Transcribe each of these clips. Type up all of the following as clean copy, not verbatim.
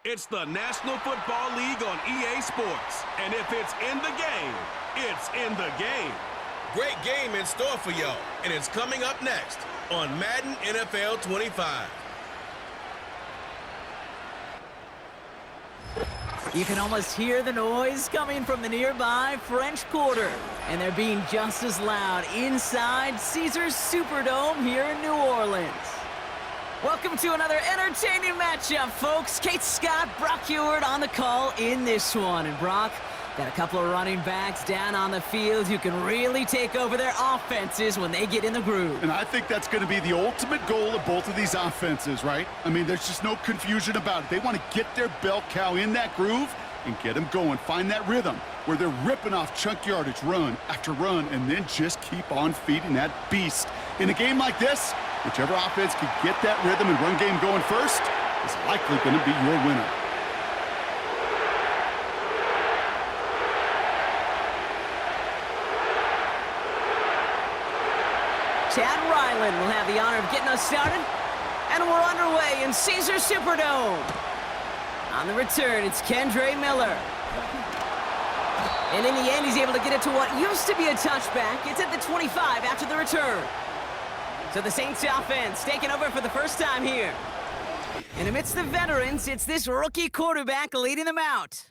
It's the National Football League on EA Sports. And if it's in the game, it's in the game. Great game in store for y'all, and it's coming up next on Madden NFL 25. You can almost hear the noise coming from the nearby French Quarter, and they're being just as loud inside Caesars Superdome here in New Orleans. Welcome to another entertaining matchup, folks. Kate Scott, Brock Heward on the call in this one. And Brock, got a couple of running backs down on the field who can really take over their offenses when they get in the groove. And I think that's going to be the ultimate goal of both of these offenses, right? I mean, there's just no confusion about it. They want to get their bell cow in that groove and get them going. Find that rhythm where they're ripping off chunk yardage run after run and then just keep on feeding that beast. In a game like this, whichever offense can get that rhythm and run game going first is likely going to be your winner. Chad Ryland will have the honor of getting us started. And we're underway in Caesars Superdome. On the return, it's Kendre Miller. And in the end, he's able to get it to what used to be a touchback. It's at the 25 after the return. So the Saints offense taking over for the first time here. And amidst the veterans, it's this rookie quarterback leading them out.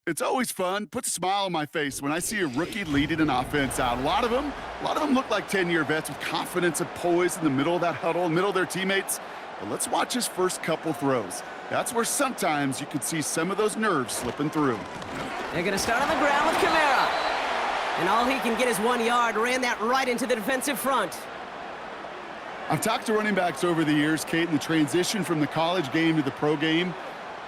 It's always fun, puts a smile on my face when I see a rookie leading an offense out. A lot of them look like 10-year vets with confidence and poise in the middle of that huddle, in the middle of their teammates. But let's watch his first couple throws. That's where sometimes you can see some of those nerves slipping through. They're going to start on the ground with Kamara. And all he can get is 1 yard, ran that right into the defensive front. I've talked to running backs over the years, Kate, in the transition from the college game to the pro game.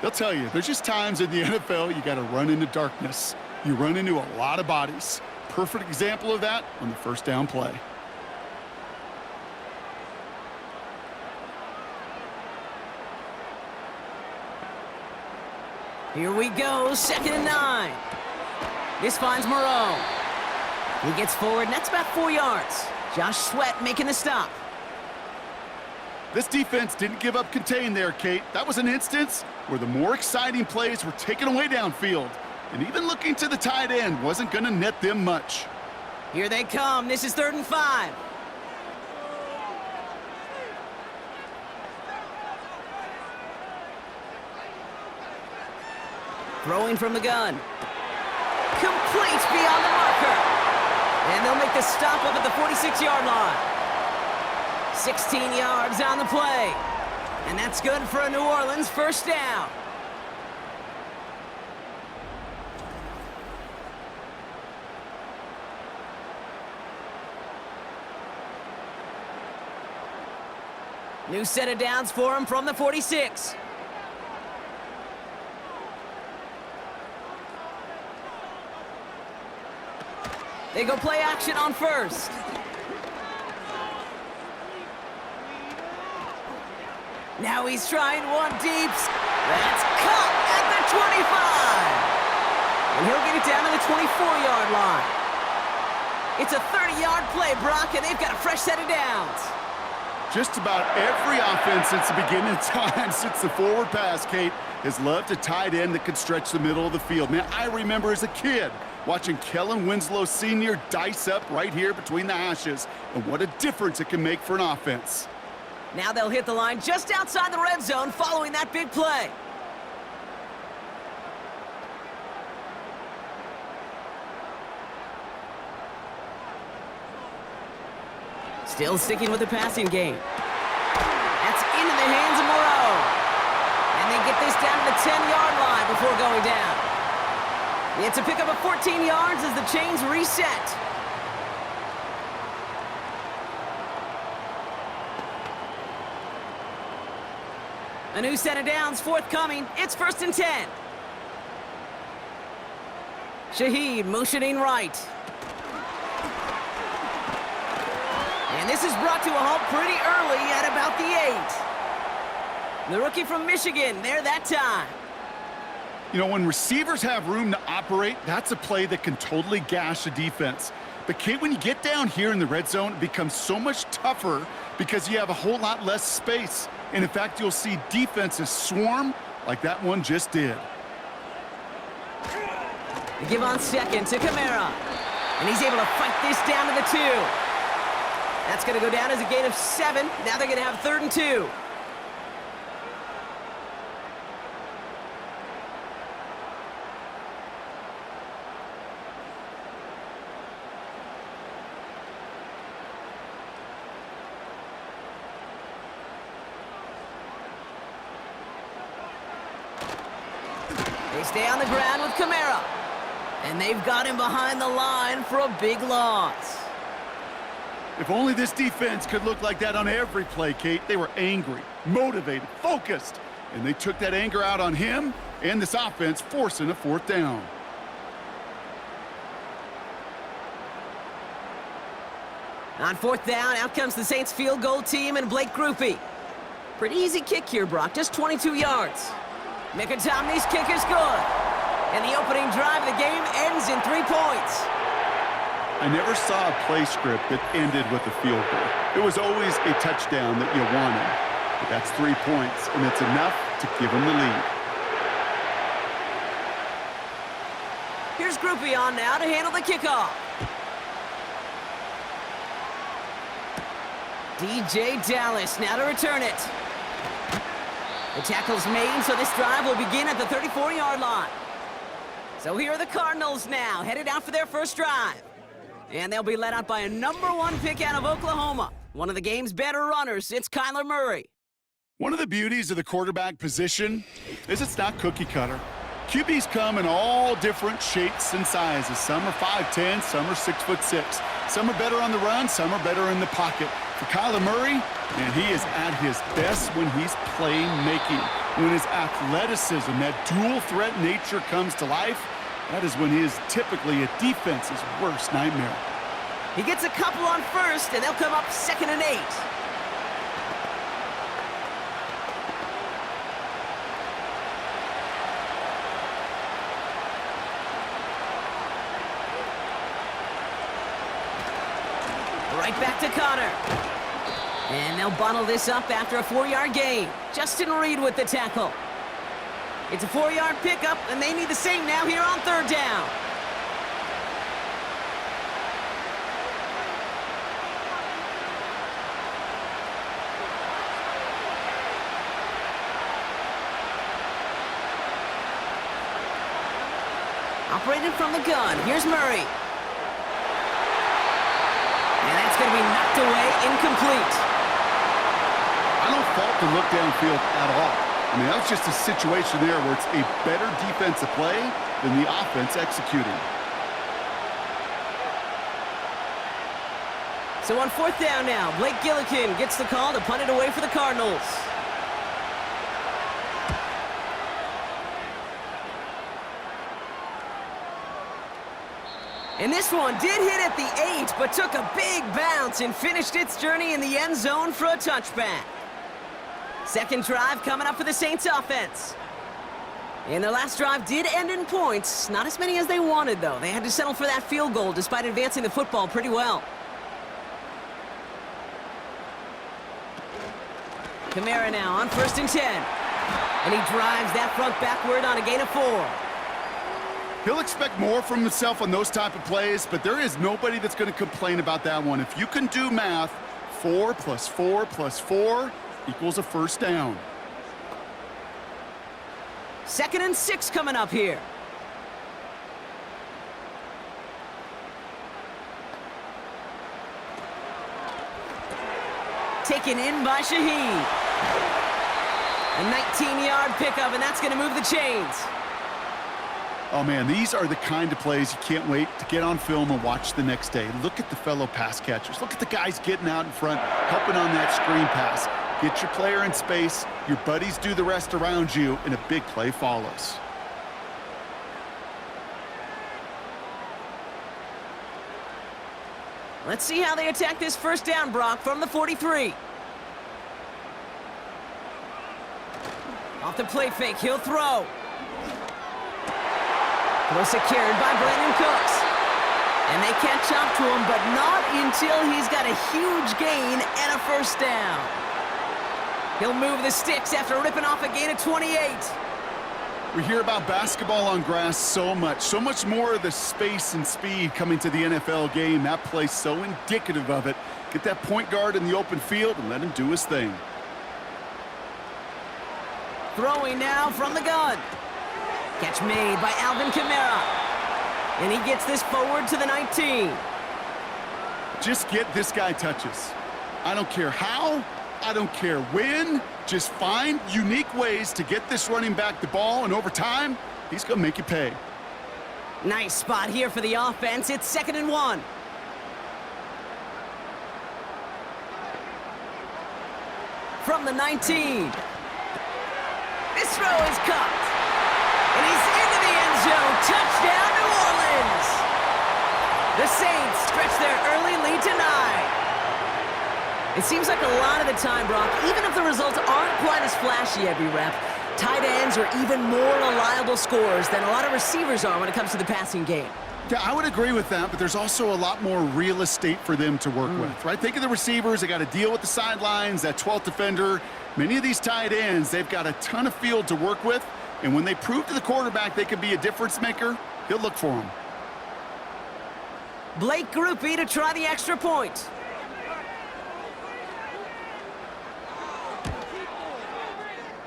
They'll tell you, there's just times in the NFL you got to run into darkness. You run into a lot of bodies. Perfect example of that on the first down play. Here we go, 2nd and 9. This finds Moreau. He gets forward, and that's about 4 yards. Josh Sweat making the stop. This defense didn't give up contain there, Kate. That was an instance where the more exciting plays were taken away downfield. And even looking to the tight end wasn't going to net them much. Here they come. This is 3rd and 5. Throwing from the gun. Complete beyond the marker. And they'll make the stop up at the 46-yard line. 16 yards on the play. And that's good for a New Orleans first down. New set of downs for him from the 46. They go play action on first. Now he's trying one deep. That's caught at the 25. And he'll get it down to the 24-yard line. It's a 30-yard play, Brock, and they've got a fresh set of downs. Just about every offense since the beginning of time, since the forward pass, Kate, has loved a tight end that could stretch the middle of the field. Man, I remember as a kid watching Kellen Winslow Sr. dice up right here between the hashes, and what a difference it can make for an offense. Now they'll hit the line just outside the red zone following that big play. Still sticking with the passing game. That's into the hands of Moreau. And they get this down to the 10-yard line before going down. It's a pickup of 14 yards as the chains reset. A new set of downs forthcoming. It's 1st and 10. Shaheed motioning right. And this is brought to a halt pretty early at about the 8. The rookie from Michigan there that time. You know, when receivers have room to operate, that's a play that can totally gash a defense. But, Kate, when you get down here in the red zone, it becomes so much tougher because you have a whole lot less space. And, in fact, you'll see defenses swarm like that one just did. They give on second to Kamara. And he's able to fight this down to the 2. That's going to go down as a gain of 7. Now they're going to have 3rd and 2. They stay on the ground with Kamara. And they've got him behind the line for a big loss. If only this defense could look like that on every play, Kate. They were angry, motivated, focused, and they took that anger out on him and this offense, forcing a 4th down. On 4th down, out comes the Saints field goal team and Blake Grupe. Pretty easy kick here, Brock, just 22 yards. Mikatomny's kick is good. And the opening drive of the game ends in 3 points. I never saw a play script that ended with a field goal. It was always a touchdown that you wanted. But that's 3 points, and it's enough to give them the lead. Here's Grupe on now to handle the kickoff. DJ Dallas now to return it. The tackle's made, so this drive will begin at the 34-yard line. So here are the Cardinals now, headed out for their first drive. And they'll be led out by a #1 pick out of Oklahoma, one of the game's better runners since Kyler Murray. One of the beauties of the quarterback position is it's not cookie cutter. QBs come in all different shapes and sizes. Some are 5'10", some are 6'6". Some are better on the run, some are better in the pocket. For Kyler Murray, man, he is at his best when he's playmaking. When his athleticism, that dual threat nature comes to life, that is when he is typically a defense's worst nightmare. He gets a couple on first, and they'll come up 2nd and 8. Right back to Connor. And they'll bundle this up after a 4-yard gain. Justin Reed with the tackle. It's a 4-yard pickup, and they need the same now here on 3rd down. Operated from the gun. Here's Murray. And that's going to be knocked away, incomplete. I don't fault the look downfield at all. I mean, that was just a situation there where it's a better defensive play than the offense executing. So on 4th down now, Blake Gillikin gets the call to punt it away for the Cardinals. And this one did hit at the 8, but took a big bounce and finished its journey in the end zone for a touchback. Second drive coming up for the Saints offense. And their last drive did end in points. Not as many as they wanted, though. They had to settle for that field goal despite advancing the football pretty well. Kamara now on 1st and 10. And he drives that front backward on a gain of 4. He'll expect more from himself on those type of plays, but there is nobody that's going to complain about that one. If you can do math, 4 + 4 + 4 equals a 1st down. 2nd and 6 coming up here. Taken in by Shaheed. A 19-yard pickup, and that's going to move the chains. Oh, man, these are the kind of plays you can't wait to get on film and watch the next day. Look at the fellow pass catchers. Look at the guys getting out in front, helping on that screen pass. Get your player in space, your buddies do the rest around you, and a big play follows. Let's see how they attack this 1st down, Brock, from the 43. Off the play fake, he'll throw. Well secured by Brandon Cooks. And they catch up to him, but not until he's got a huge gain and a 1st down. He'll move the sticks after ripping off a gain of 28. We hear about basketball on grass so much more of the space and speed coming to the NFL game. That play's so indicative of it. Get that point guard in the open field and let him do his thing. Throwing now from the gun. Catch made by Alvin Kamara. And he gets this forward to the 19. Just get this guy touches. I don't care how, I don't care when. Just find unique ways to get this running back the ball, and over time, he's going to make you pay. Nice spot here for the offense. It's 2nd and 1. From the 19. This throw is caught. And he's into the end zone. Touchdown, New Orleans. The Saints stretch their early lead to 9. It seems like a lot of the time, Brock, even if the results aren't quite as flashy every rep, tight ends are even more reliable scorers than a lot of receivers are when it comes to the passing game. Yeah, I would agree with that, but there's also a lot more real estate for them to work with, right? Think of the receivers. They got to deal with the sidelines, that 12th defender. Many of these tight ends, they've got a ton of field to work with, and when they prove to the quarterback they can be a difference maker, he'll look for them. Blake Groupie to try the extra point.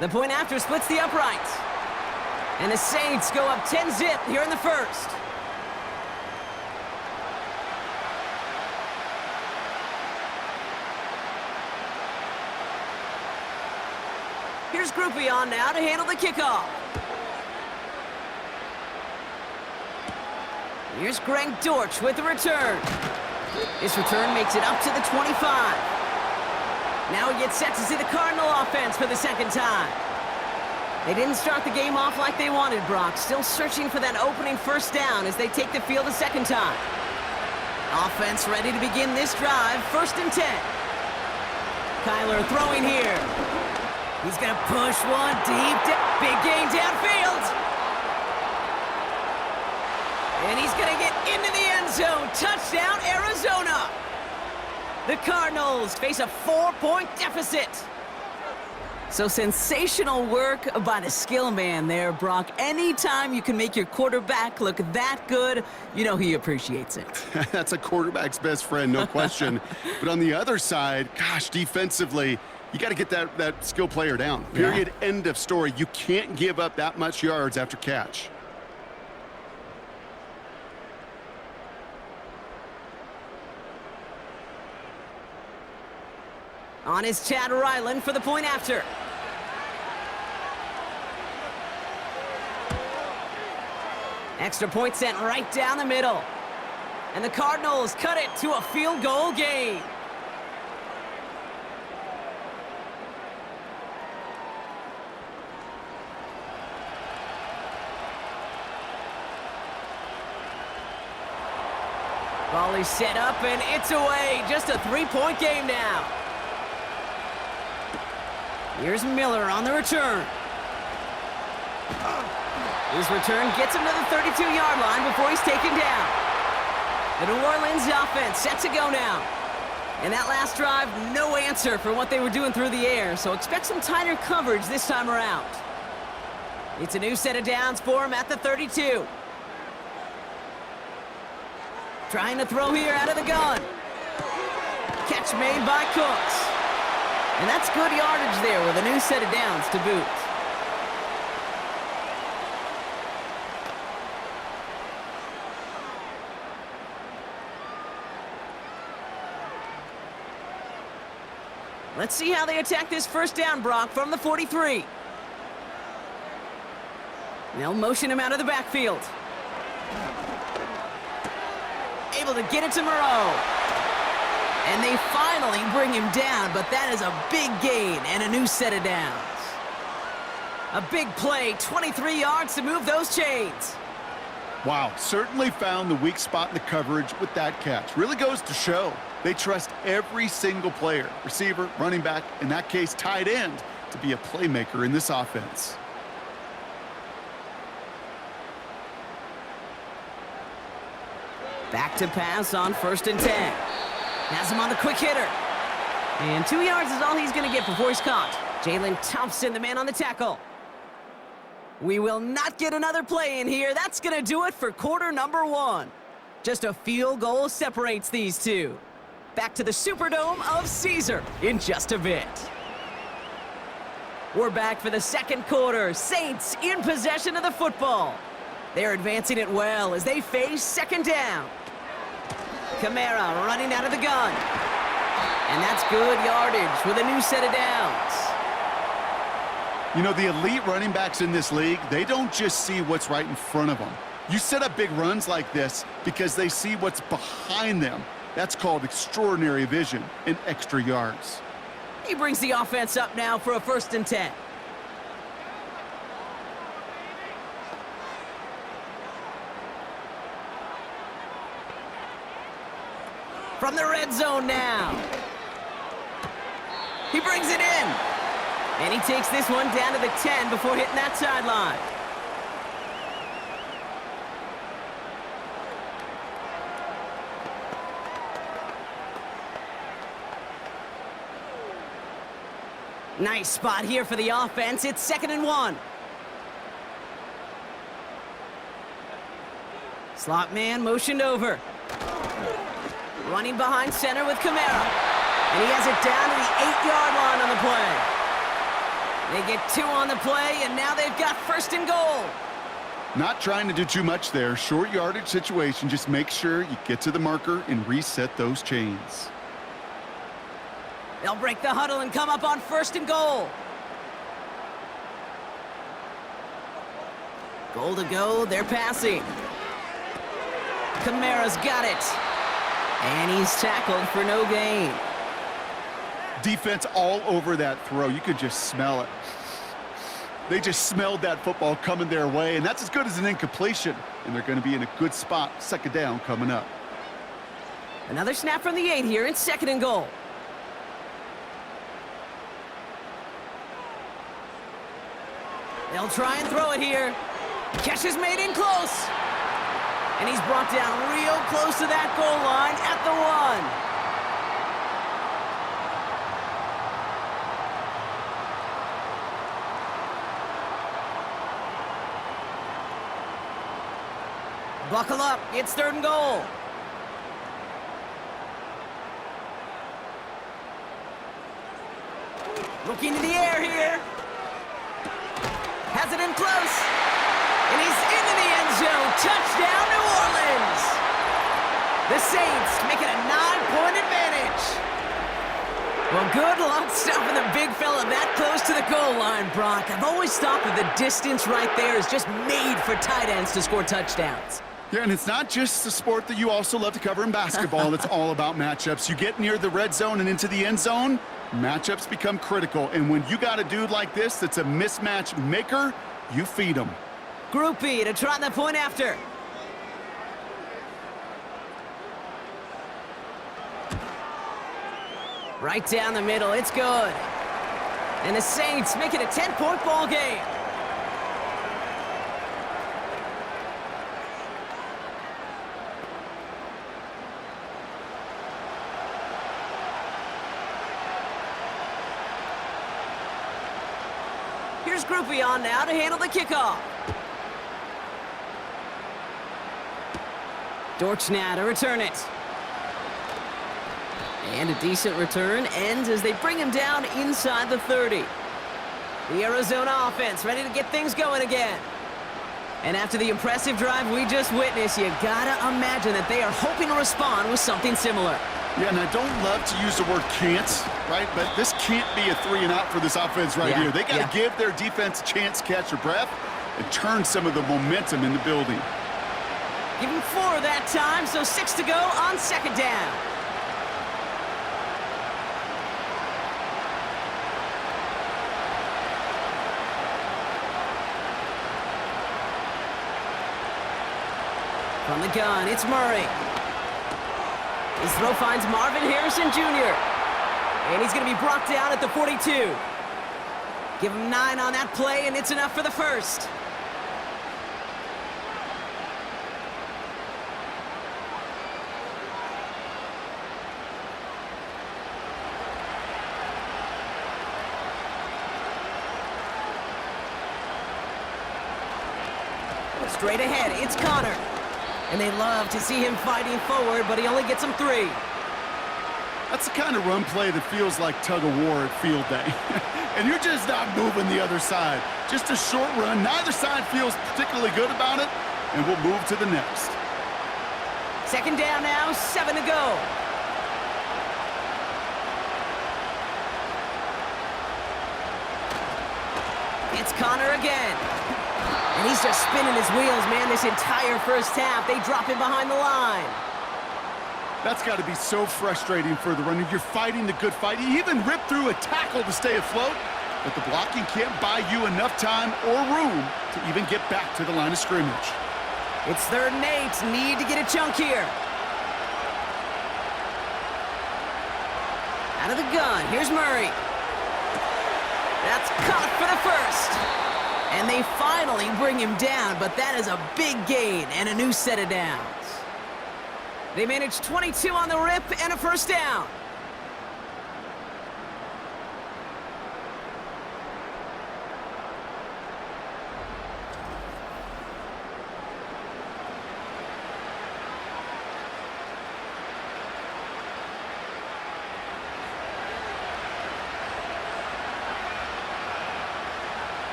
The point after splits the uprights. And the Saints go up 10-zip here in the first. Here's Groupie on now to handle the kickoff. Here's Greg Dortch with the return. This return makes it up to the 25. Now he gets set to see the Cardinal offense for the second time. They didn't start the game off like they wanted, Brock. Still searching for that opening first down as they take the field a second time. Offense ready to begin this drive, 1st and 10. Kyler throwing here. He's going to push one deep. Big gain downfield. And he's going to get into the end zone. Touchdown, Arizona. The Cardinals face a 4-point deficit. So sensational work by the skill man there, Brock. Anytime you can make your quarterback look that good, you know he appreciates it. That's a quarterback's best friend, no question. But on the other side, gosh, defensively, you got to get that skill player down. Period, end of story. You can't give up that much yards after catch. On is Chad Ryland for the point after. Extra point sent right down the middle. And the Cardinals cut it to a field goal gain. Volley set up and it's away. Just a 3-point game now. Here's Miller on the return. His return gets him to the 32-yard line before he's taken down. The New Orleans offense set to go now. And that last drive, no answer for what they were doing through the air, so expect some tighter coverage this time around. It's a new set of downs for him at the 32. Trying to throw here out of the gun. Catch made by Cooks. And that's good yardage there with a new set of downs to boot. Let's see how they attack this first down, Brock, from the 43. They'll motion him out of the backfield. Able to get it to Moreau. And they finally bring him down, but that is a big gain and a new set of downs. A big play, 23 yards to move those chains. Wow, certainly found the weak spot in the coverage with that catch. Really goes to show they trust every single player, receiver, running back, in that case, tight end, to be a playmaker in this offense. Back to pass on 1st and 10. Has him on the quick hitter. And 2 yards is all he's going to get before he's caught. Jalen Thompson, the man on the tackle. We will not get another play in here. That's going to do it for quarter number 1. Just a field goal separates these two. Back to the Superdome of Caesar in just a bit. We're back for the second quarter. Saints in possession of the football. They're advancing it well as they face second down. Kamara running out of the gun. And that's good yardage with a new set of downs. You know, the elite running backs in this league, they don't just see what's right in front of them. You set up big runs like this because they see what's behind them. That's called extraordinary vision and extra yards. He brings the offense up now for a 1st and 10. From the red zone now. He brings it in. And he takes this one down to the 10 before hitting that sideline. Nice spot here for the offense. It's 2nd and 1. Slot man motioned over. Running behind center with Kamara. And he has it down to the 8-yard line on the play. They get 2 on the play, and now they've got 1st and goal. Not trying to do too much there. Short yardage situation. Just make sure you get to the marker and reset those chains. They'll break the huddle and come up on 1st and goal. Goal to go, they're passing. Kamara's got it. And he's tackled for no gain. Defense all over that throw. You could just smell it. They just smelled that football coming their way, and that's as good as an incompletion. And they're going to be in a good spot. 2nd down coming up. Another snap from the 8 here. It's 2nd and goal. They'll try and throw it here. Catch is made in close. And he's brought down real close to that goal line at the 1. Buckle up, it's 3rd and goal. Looking to the air here. Has it in close. And he's into the end zone. Touchdown, New Orleans. The Saints make it a 9-point advantage. Well, good luck stopping the big fella that close to the goal line, Brock. I've always thought that the distance right there is just made for tight ends to score touchdowns. Yeah, and it's not just the sport that you also love to cover in basketball. It's all about matchups. You get near the red zone and into the end zone, matchups become critical. And when you got a dude like this that's a mismatch maker, you feed him. Group B to try the point after. Right down the middle, it's good. And the Saints make it a 10-point ball game. Here's Group B on now to handle the kickoff. Dortch now to return it. And a decent return ends as they bring him down inside the 30. The Arizona offense ready to get things going again. And after the impressive drive we just witnessed, you gotta imagine that they are hoping to respond with something similar. Yeah, and I don't love to use the word can't, right? But this can't be a 3 and out for this offense right here. They got to give their defense a chance to catch their breath and turn some of the momentum in the building. Give him 4 that time, so 6 to go on 2nd down. From the gun, it's Murray. His throw finds Marvin Harrison Jr. And he's going to be brought down at the 42. Give him 9 on that play, and it's enough for the 1st. Straight ahead, it's Connor. And they love to see him fighting forward, but he only gets them 3. That's the kind of run play that feels like tug-of-war at field day. And you're just not moving the other side. Just a short run. Neither side feels particularly good about it, and we'll move to the next. Second down now, 7 to go. It's Connor again. And he's just spinning his wheels, man, this entire first half. They drop him behind the line. That's got to be so frustrating for the runner. You're fighting the good fight. You even rip through a tackle to stay afloat, but the blocking can't buy you enough time or room to even get back to the line of scrimmage. It's 3rd and 8. Need to get a chunk here. Out of the gun. Here's Murray. That's caught for the first. And they finally bring him down, but that is a big gain and a new set of downs. They managed 22 on the rip and a first down.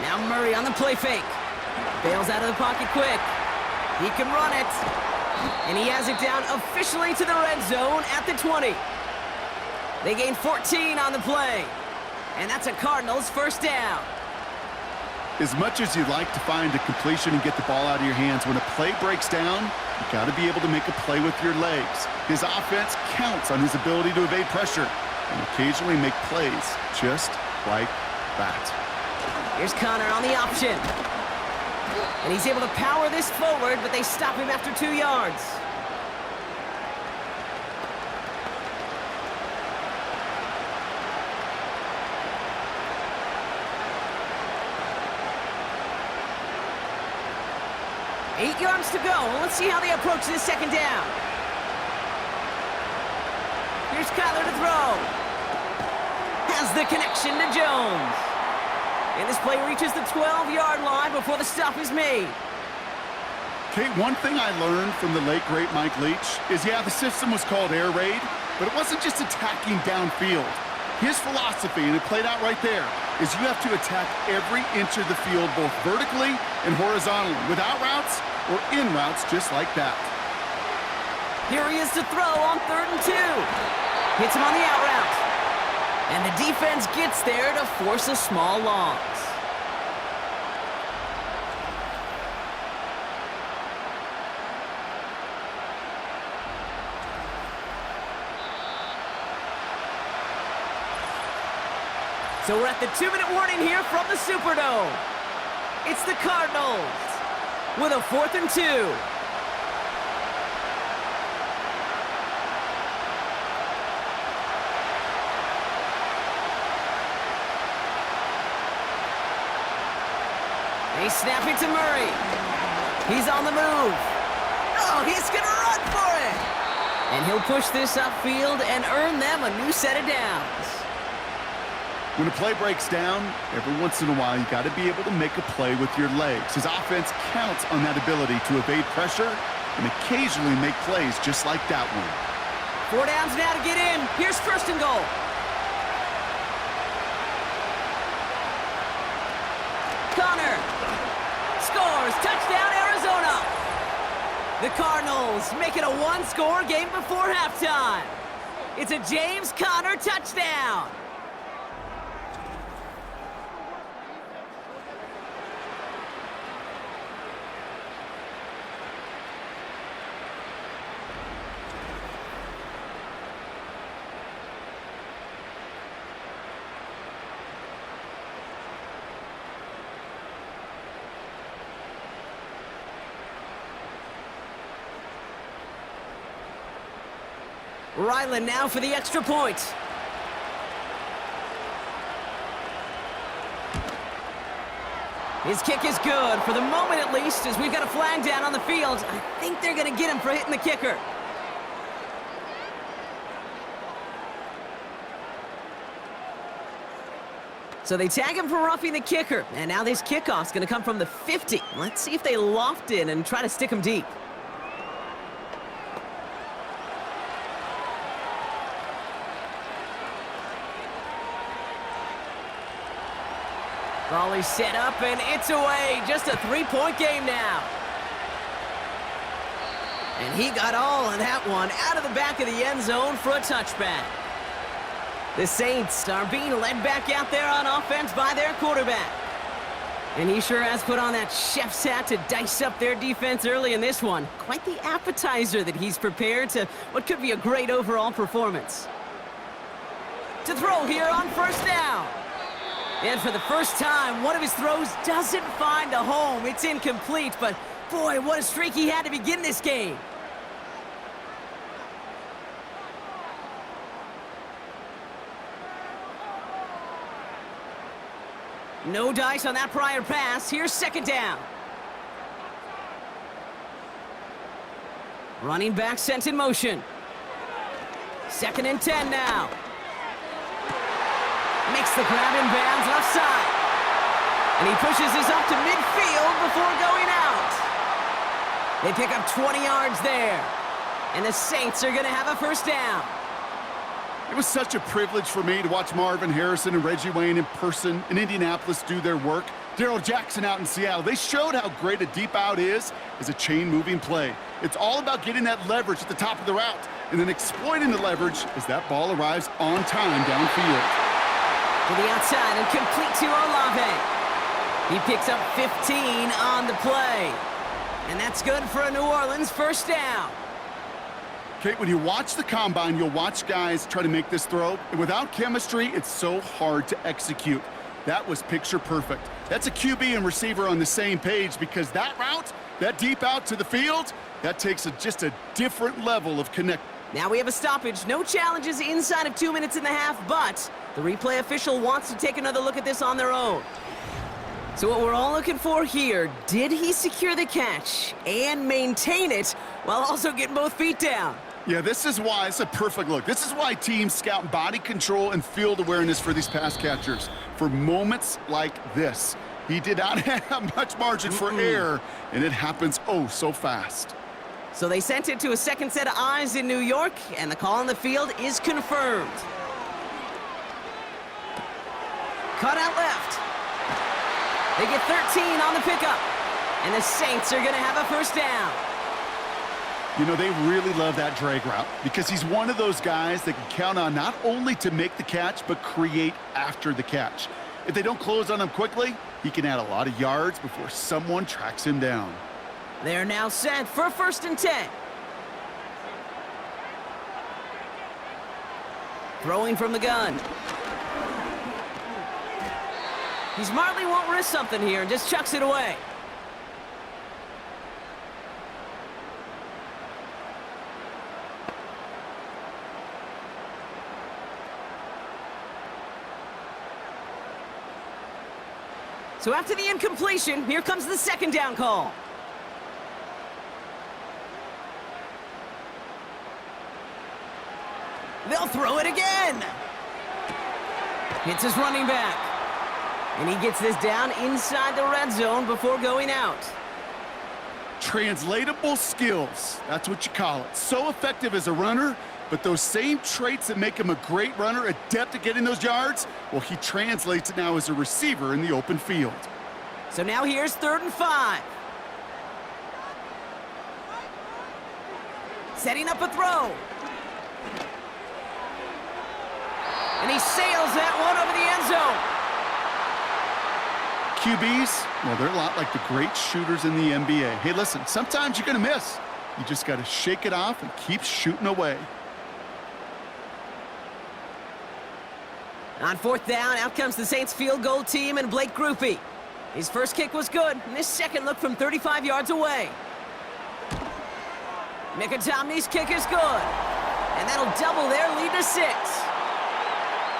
Now Murray on the play fake. Bails out of the pocket quick. He can run it. And he has it down officially to the red zone at the 20. They gain 14 on the play. And that's a Cardinals first down. As much as you'd like to find a completion and get the ball out of your hands, when a play breaks down, you've got to be able to make a play with your legs. His offense counts on his ability to evade pressure and occasionally make plays just like that. Here's Connor on the option. And he's able to power this forward, but they stop him after 2 yards. Eight yards to go. Let's see how they approach this second down. Here's Kyler to throw. Has the connection to Jones. And this play reaches the 12-yard line before the stop is made. Kate, one thing I learned from the late, great Mike Leach is, yeah, the system was called air raid, but it wasn't just attacking downfield. His philosophy, and it played out right there, is you have to attack every inch of the field, both vertically and horizontally, without routes or in routes just like that. Here he is to throw on 3rd and 2. Hits him on the out route. And the defense gets there to force a small loss. So we're at the 2-minute warning here from the Superdome. It's the Cardinals with a 4th and 2. They snap it to Murray. He's on the move. Oh, he's going to run for it. And he'll push this upfield and earn them a new set of downs. When a play breaks down, every once in a while, you got to be able to make a play with your legs. His offense counts on that ability to evade pressure and occasionally make plays just like that one. 4 downs now to get in. Here's 1st and goal. Connor scores. Touchdown, Arizona. The Cardinals make it a 1-score game before halftime. It's a James Conner touchdown. Ryland now for the extra point. His kick is good, for the moment at least, as we've got a flag down on the field. I think they're going to get him for hitting the kicker. So they tag him for roughing the kicker, and now this kickoff's going to come from the 50. Let's see if they loft in and try to stick him deep. Volley set up, and it's away. Just a three-point game now. And he got all of that one out of the back of the end zone for a touchback. The Saints are being led back out there on offense by their quarterback. And he sure has put on that chef's hat to dice up their defense early in this one. Quite the appetizer that he's prepared to what could be a great overall performance. To throw here on first down. And for the first time, one of his throws doesn't find a home. It's incomplete, but boy, what a streak he had to begin this game. No dice on that prior pass. Here's second down. Running back sent in motion. 2nd and 10 now. Makes the grab in bounds left side. And he pushes this up to midfield before going out. They pick up 20 yards there. And the Saints are going to have a first down. It was such a privilege for me to watch Marvin Harrison and Reggie Wayne in person in Indianapolis do their work. Darrell Jackson out in Seattle. They showed how great a deep out is as a chain-moving play. It's all about getting that leverage at the top of the route and then exploiting the leverage as that ball arrives on time downfield. To the outside and complete to Olave. He picks up 15 on the play. And that's good for a New Orleans first down. Kate, when you watch the combine, you'll watch guys try to make this throw. And without chemistry, it's so hard to execute. That was picture perfect. That's a QB and receiver on the same page because that route, that deep out to the field, that takes just a different level of connect. Now we have a stoppage. No challenges inside of 2 minutes and a half, but the replay official wants to take another look at this on their own. So what we're all looking for here, did he secure the catch and maintain it while also getting both feet down? Yeah, this is why it's a perfect look. This is why teams scout body control and field awareness for these pass catchers. For moments like this, he did not have much margin for error, and it happens oh so fast. So they sent it to a second set of eyes in New York, and the call on the field is confirmed. Cut out left. They get 13 on the pickup, and the Saints are going to have a first down. You know, they really love that drag route because he's one of those guys that can count on not only to make the catch, but create after the catch. If they don't close on him quickly, he can add a lot of yards before someone tracks him down. They're now set for 1st and 10. Throwing from the gun. He smartly won't risk something here and just chucks it away. So after the incompletion, here comes the second down call. They'll throw it again. Hits his running back. And he gets this down inside the red zone before going out. Translatable skills, that's what you call it. So effective as a runner, but those same traits that make him a great runner, adept at getting those yards, well, he translates it now as a receiver in the open field. So now here's 3rd and 5. Setting up a throw. And he sails that one over the end zone. QBs, well, they're a lot like the great shooters in the NBA. Hey, listen, sometimes you're going to miss. You just got to shake it off and keep shooting away. On 4th down, out comes the Saints field goal team and Blake Grupe. His first kick was good, and this second look from 35 yards away. Mikatomni's kick is good, and that'll double their lead to 6.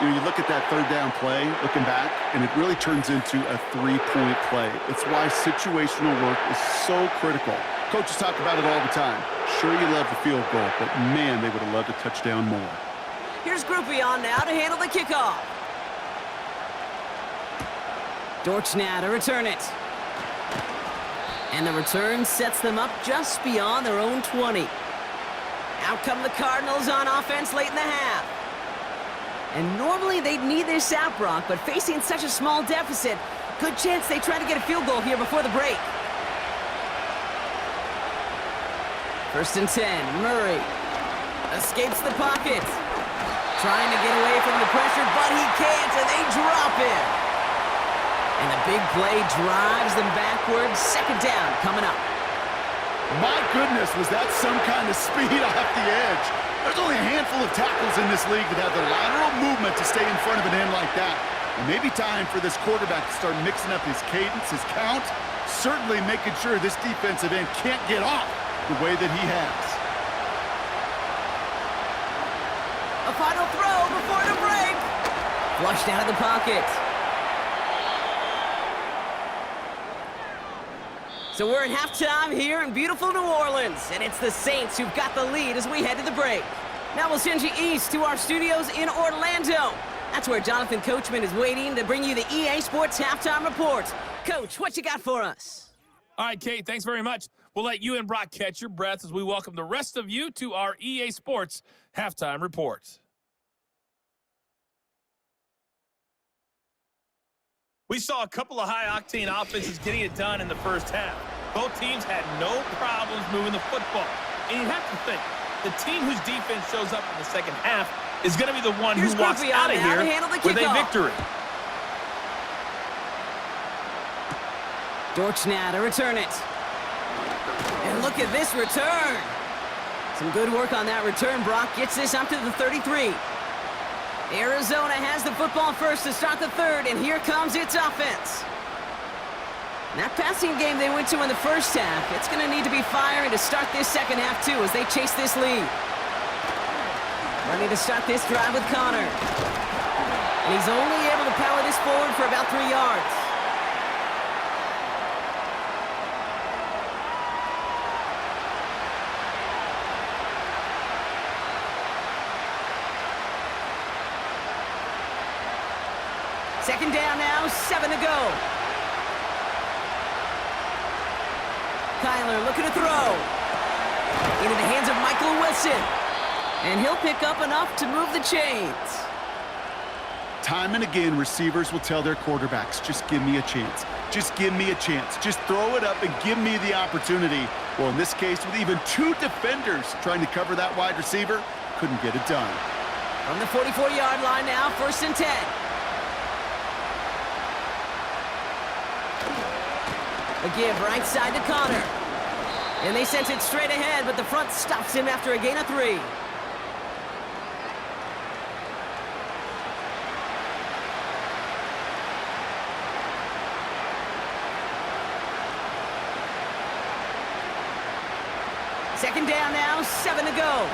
You know, you look at that 3rd down play, looking back, and it really turns into a 3-point play. It's why situational work is so critical. Coaches talk about it all the time. Sure, you love the field goal, but man, they would have loved a touchdown more. Here's Grupe on now to handle the kickoff. Dortch now to return it. And the return sets them up just beyond their own 20. Out come the Cardinals on offense late in the half. And normally they'd need this out, Brock, but facing such a small deficit, good chance they try to get a field goal here before the break. 1st and 10, Murray escapes the pocket. Trying to get away from the pressure, but he can't, and they drop him. And the big play drives them backwards. 2nd down coming up. My goodness, was that some kind of speed off the edge? There's only a handful of tackles in this league that have the lateral movement to stay in front of an end like that. And maybe time for this quarterback to start mixing up his cadence, his count, certainly making sure this defensive end can't get off the way that he has. A final throw before the break. Flushed out of the pocket. So we're at halftime here in beautiful New Orleans, and it's the Saints who've got the lead as we head to the break. Now we'll send you east to our studios in Orlando. That's where Jonathan Coachman is waiting to bring you the EA Sports Halftime Report. Coach, what you got for us? All right, Kate, thanks very much. We'll let you and Brock catch your breath as we welcome the rest of you to our EA Sports Halftime Report. We saw a couple of high-octane offenses getting it done in the first half. Both teams had no problems moving the football. And you have to think, the team whose defense shows up in the second half is going to be the one who walks out of here with a victory. Dortch now to return it. And look at this return. Some good work on that return. Brock gets this up to the 33. Arizona has the football first to start the third, and here comes its offense. That passing game they went to in the first half, it's going to need to be fiery to start this second half, too, as they chase this lead. Ready to start this drive with Connor. And he's only able to power this forward for about 3 yards. Second down now, 7 to go. Kyler looking to throw. Into the hands of Michael Wilson. And he'll pick up enough to move the chains. Time and again, receivers will tell their quarterbacks, just give me a chance. Just give me a chance. Just throw it up and give me the opportunity. Well, in this case, with even 2 defenders trying to cover that wide receiver, couldn't get it done. From the 44-yard line now, 1st and 10. A give right side to Connor. And they sent it straight ahead, but the front stops him after a gain of 3. Second down now, 7 to go.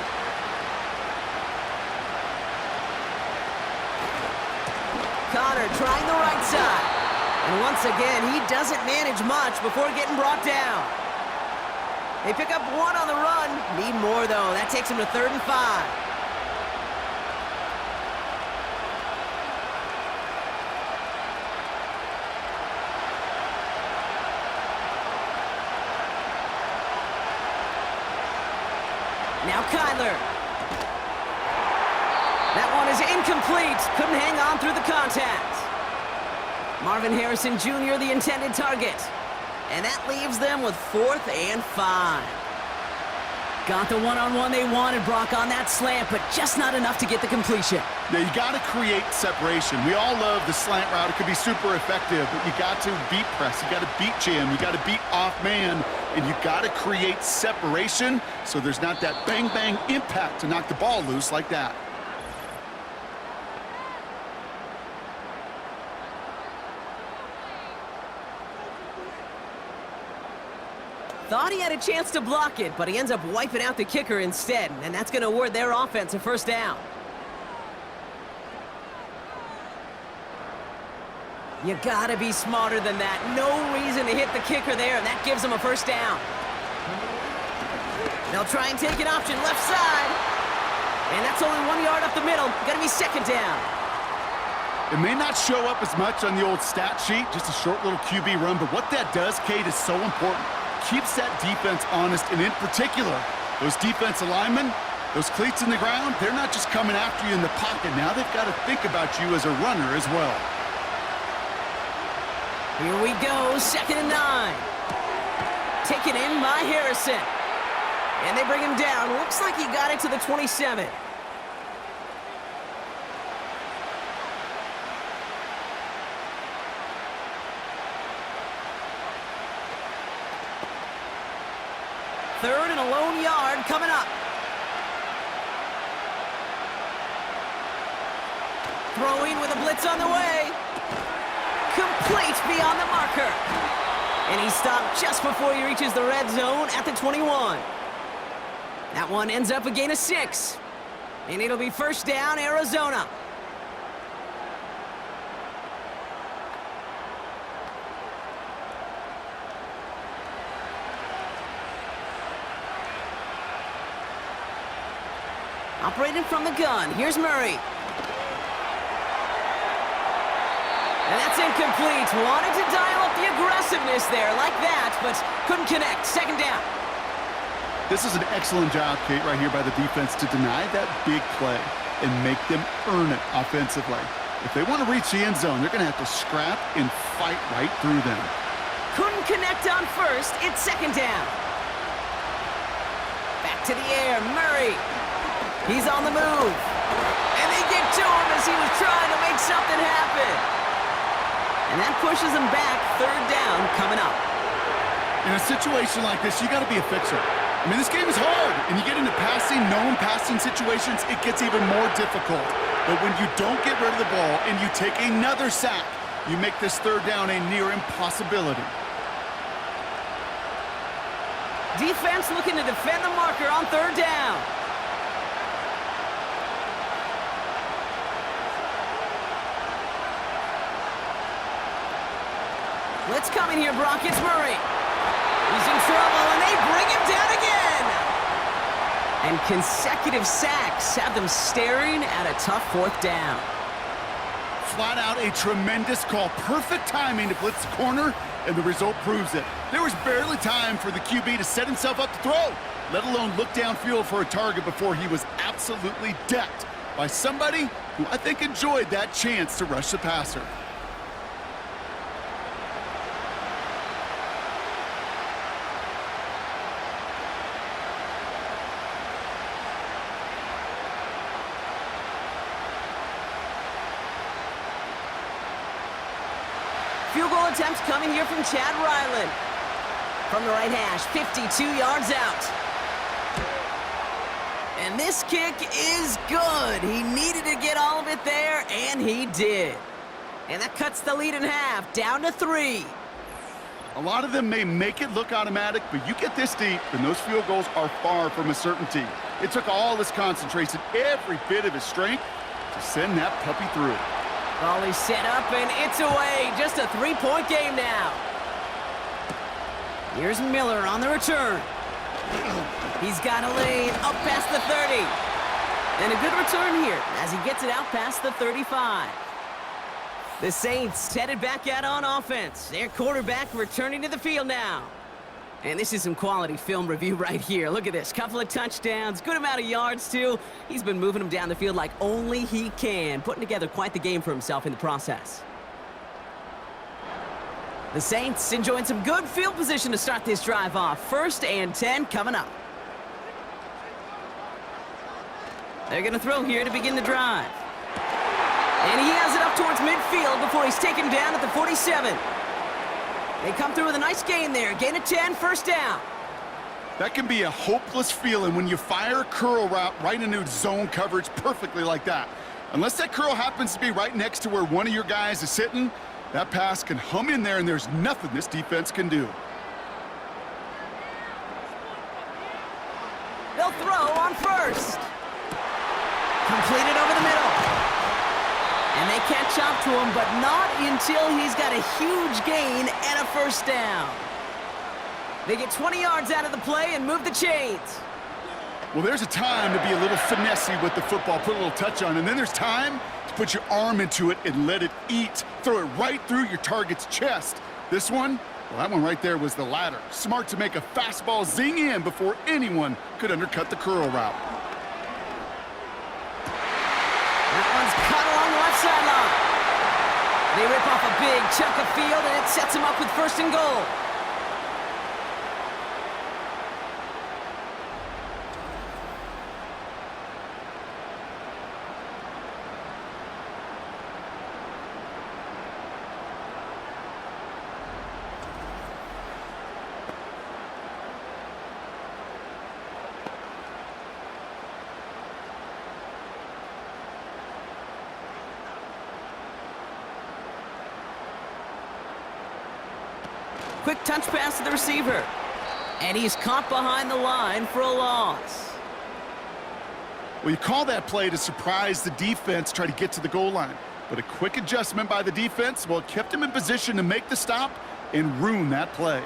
Connor trying the right side. And once again, he doesn't manage much before getting brought down. They pick up 1 on the run. Need more, though. That takes him to 3rd and 5. Now Kyler. That one is incomplete. Couldn't hang on through the contact. Marvin Harrison Jr., the intended target. And that leaves them with 4th and 5. Got the one-on-one they wanted, Brock, on that slant, but just not enough to get the completion. Now, you got to create separation. We all love the slant route. It could be super effective, but you got to beat press. You got to beat jam. You got to beat off man, and you got to create separation so there's not that bang-bang impact to knock the ball loose like that. Thought he had a chance to block it, but he ends up wiping out the kicker instead, and that's going to award their offense a 1st down. You got to be smarter than that. No reason to hit the kicker there, and that gives them a 1st down. They'll try and take an option left side, and that's only 1 yard up the middle. Going to be 2nd down. It may not show up as much on the old stat sheet, just a short little QB run, but what that does, Kate, is so important. Keeps that defense honest, and in particular, those defensive linemen, those cleats in the ground, they're not just coming after you in the pocket. Now they've got to think about you as a runner as well. Here we go, 2nd and 9. Taken in by Harrison. And they bring him down. Looks like he got it to the 27. Third and a lone yard coming up. Throwing with a blitz on the way. Complete beyond the marker. And he stopped just before he reaches the red zone at the 21. That one ends up a gain of 6. And it'll be 1st down, Arizona. Operating from the gun, here's Murray. And that's incomplete. Wanted to dial up the aggressiveness there like that, but couldn't connect. 2nd down. This is an excellent job, Kate, right here by the defense to deny that big play and make them earn it offensively. If they want to reach the end zone, they're going to have to scrap and fight right through them. Couldn't connect on 1st. It's 2nd down. Back to the air, Murray. He's on the move. And they get to him as he was trying to make something happen. And that pushes him back. 3rd down coming up. In a situation like this, you got to be a fixer. I mean, this game is hard, and you get into passing, known passing situations, it gets even more difficult. But when you don't get rid of the ball and you take another sack, you make this 3rd down a near impossibility. Defense looking to defend the marker on 3rd down. Blitz coming here, Brock. It's Murray. He's in trouble, and they bring him down again. And consecutive sacks have them staring at a tough 4th down. Flat out a tremendous call. Perfect timing to blitz the corner, and the result proves it. There was barely time for the QB to set himself up to throw, let alone look downfield for a target before he was absolutely decked by somebody who I think enjoyed that chance to rush the passer. Field goal attempts coming here from Chad Ryland. From the right hash, 52 yards out. And this kick is good. He needed to get all of it there, and he did. And that cuts the lead in half, down to 3. A lot of them may make it look automatic, but you get this deep, and those field goals are far from a certainty. It took all his concentration, every bit of his strength, to send that puppy through. Volley set up, and it's away. Just a 3-point game now. Here's Miller on the return. He's got a lane up past the 30. And a good return here as he gets it out past the 35. The Saints headed back out on offense. Their quarterback returning to the field now. And this is some quality film review right here. Look at this. Couple of touchdowns. Good amount of yards, too. He's been moving them down the field like only he can. Putting together quite the game for himself in the process. The Saints enjoying some good field position to start this drive off. 1st and 10 coming up. They're going to throw here to begin the drive. And he has it up towards midfield before he's taken down at the 47. They come through with a nice gain there. Gain of 10, 1st down. That can be a hopeless feeling when you fire a curl route right into zone coverage perfectly like that. Unless that curl happens to be right next to where one of your guys is sitting, that pass can hum in there and there's nothing this defense can do. They'll throw on 1st. Completed over the middle. And they catch up to him, but not until he's got a huge gain and a 1st down. They get 20 yards out of the play and move the chains. Well, there's a time to be a little finessey with the football, put a little touch on, and then there's time to put your arm into it and let it eat. Throw it right through your target's chest. This one, well, that one right there was the latter. Smart to make a fastball zing in before anyone could undercut the curl route. That one's cut along the left sideline. They rip off a big chunk of field, and it sets them up with 1st and goal. Quick touch pass to the receiver. And he's caught behind the line for a loss. Well, you call that play to surprise the defense, try to get to the goal line. But a quick adjustment by the defense, well, it kept him in position to make the stop and ruin that play.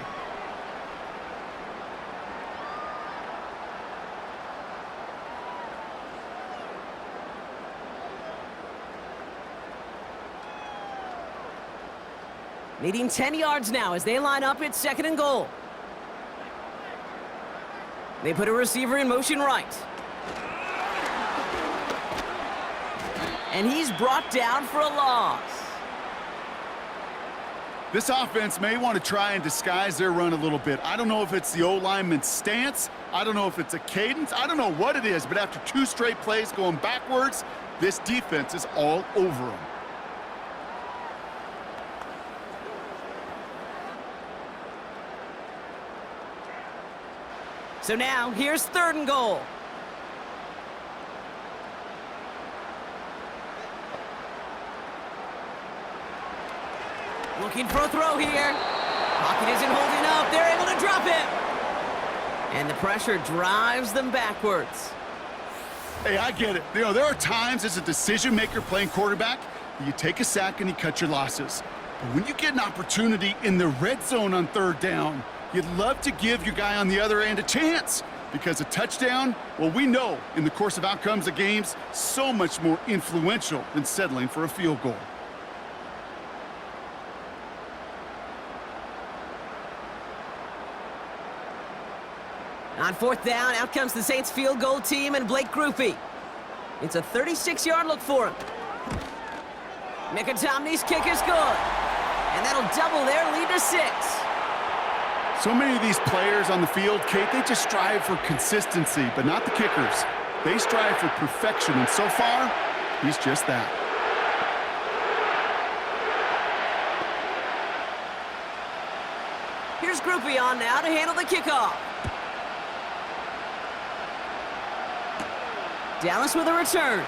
Needing 10 yards now as they line up at 2nd and goal. They put a receiver in motion right. And he's brought down for a loss. This offense may want to try and disguise their run a little bit. I don't know if it's the O-lineman's stance. I don't know if it's a cadence. I don't know what it is, but after 2 straight plays going backwards, this defense is all over them. So now, here's 3rd and goal. Looking for a throw here. Pocket isn't holding up. They're able to drop it. And the pressure drives them backwards. Hey, I get it. You know, there are times as a decision maker playing quarterback, you take a sack and you cut your losses. But when you get an opportunity in the red zone on 3rd down, you'd love to give your guy on the other end a chance, because a touchdown, well, we know in the course of outcomes of games, so much more influential than settling for a field goal. On 4th down, out comes the Saints field goal team and Blake Grupe. It's a 36-yard look for him. Mickey-Tomney's kick is good. And that'll double their lead to 6. So many of these players on the field, Kate, they just strive for consistency, but not the kickers. They strive for perfection, and so far, he's just that. Here's Grupe on now to handle the kickoff. Dallas with a return.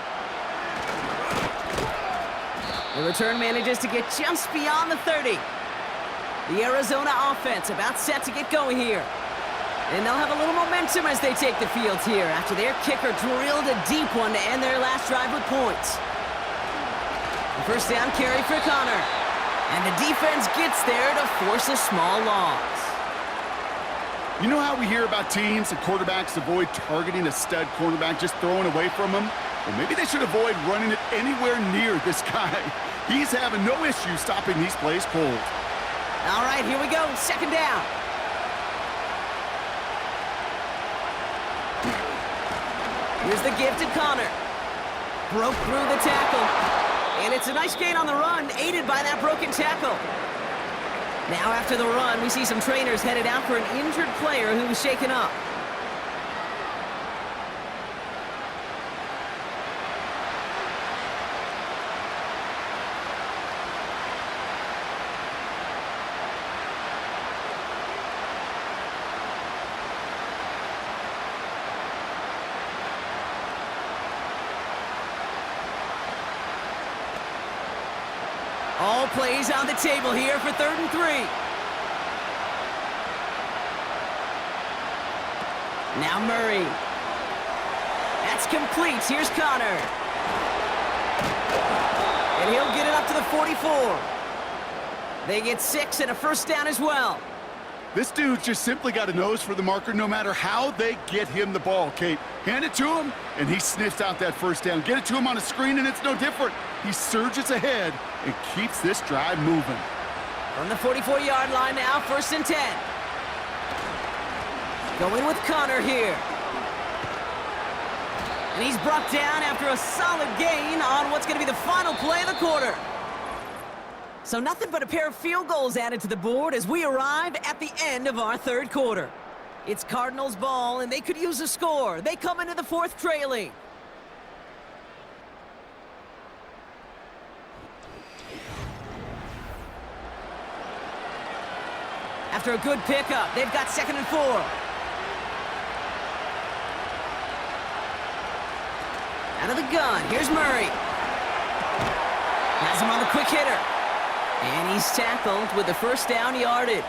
The return manages to get just beyond the 30. The Arizona offense about set to get going here. And they'll have a little momentum as they take the field here after their kicker drilled a deep one to end their last drive with points. The 1st down carry for Connor. And the defense gets there to force a small loss. You know how we hear about teams and quarterbacks avoid targeting a stud cornerback, just throwing away from him? Well, maybe they should avoid running it anywhere near this guy. He's having no issue stopping these plays cold. All right, here we go. 2nd down. Here's the give to Connor. Broke through the tackle. And it's a nice gain on the run, aided by that broken tackle. Now after the run, we see some trainers headed out for an injured player who was shaken up. All plays on the table here for 3rd and 3. Now Murray. That's complete. Here's Connor. And he'll get it up to the 44. They get 6 and a 1st down as well. This dude's just simply got a nose for the marker no matter how they get him the ball, Kate. Hand it to him, and he sniffs out that 1st down. Get it to him on a screen, and it's no different. He surges ahead and keeps this drive moving. From the 44-yard line now, 1st and 10. Going with Connor here. And he's brought down after a solid gain on what's going to be the final play of the quarter. So nothing but a pair of field goals added to the board as we arrive at the end of our 3rd quarter. It's Cardinals ball, and they could use a score. They come into the 4th trailing. After a good pickup, they've got 2nd and 4. Out of the gun, here's Murray. Has him on the quick hitter. And he's tackled with the 1st down yardage.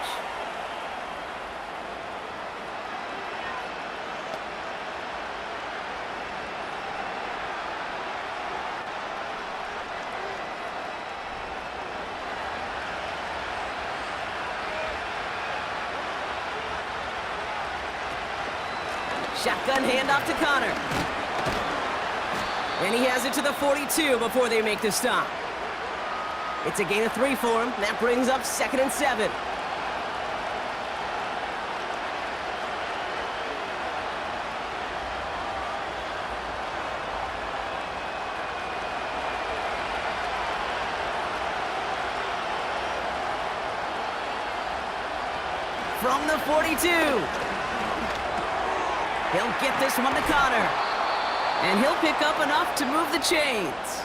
Shotgun handoff to Connor. And he has it to the 42 before they make the stop. It's a gain of 3 for him. That brings up 2nd and 7. From the 42. He'll get this one to Connor. And he'll pick up enough to move the chains.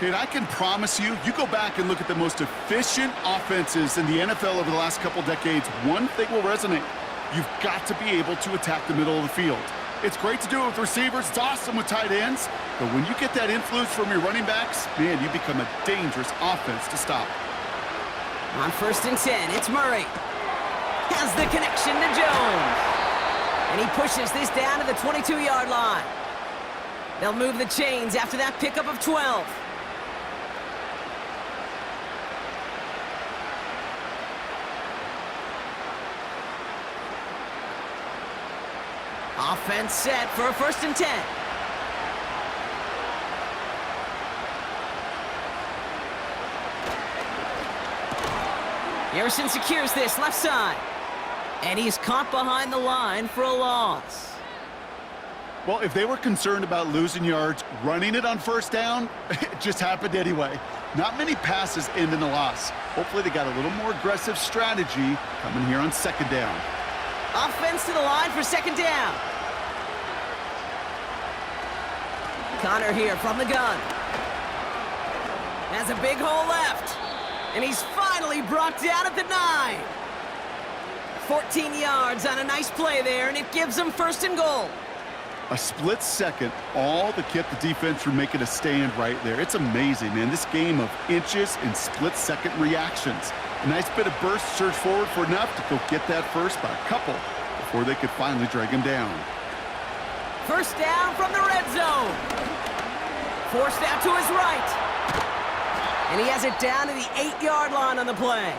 Kid, I can promise you, you go back and look at the most efficient offenses in the NFL over the last couple decades, one thing will resonate. You've got to be able to attack the middle of the field. It's great to do it with receivers. It's awesome with tight ends. But when you get that influence from your running backs, man, you become a dangerous offense to stop. On 1st and 10, it's Murray. Has the connection to Jones. And he pushes this down to the 22-yard line. They'll move the chains after that pickup of 12. Offense set for a 1st and 10. Harrison secures this left side. And he's caught behind the line for a loss. Well, if they were concerned about losing yards, running it on 1st down, it just happened anyway. Not many passes end in a loss. Hopefully they got a little more aggressive strategy coming here on 2nd down. Offense to the line for 2nd down. Connor here from the gun. Has a big hole left. And he's finally brought down at the 9. 14 yards on a nice play there, and it gives them 1st and goal. A split second, all that kept the defense from making a stand right there. It's amazing, man. This game of inches and split-second reactions. A nice bit of burst, surge forward for enough to go get that first by a couple before they could finally drag him down. 1st down from the red zone. Forced out to his right. And he has it down to the 8-yard line on the play.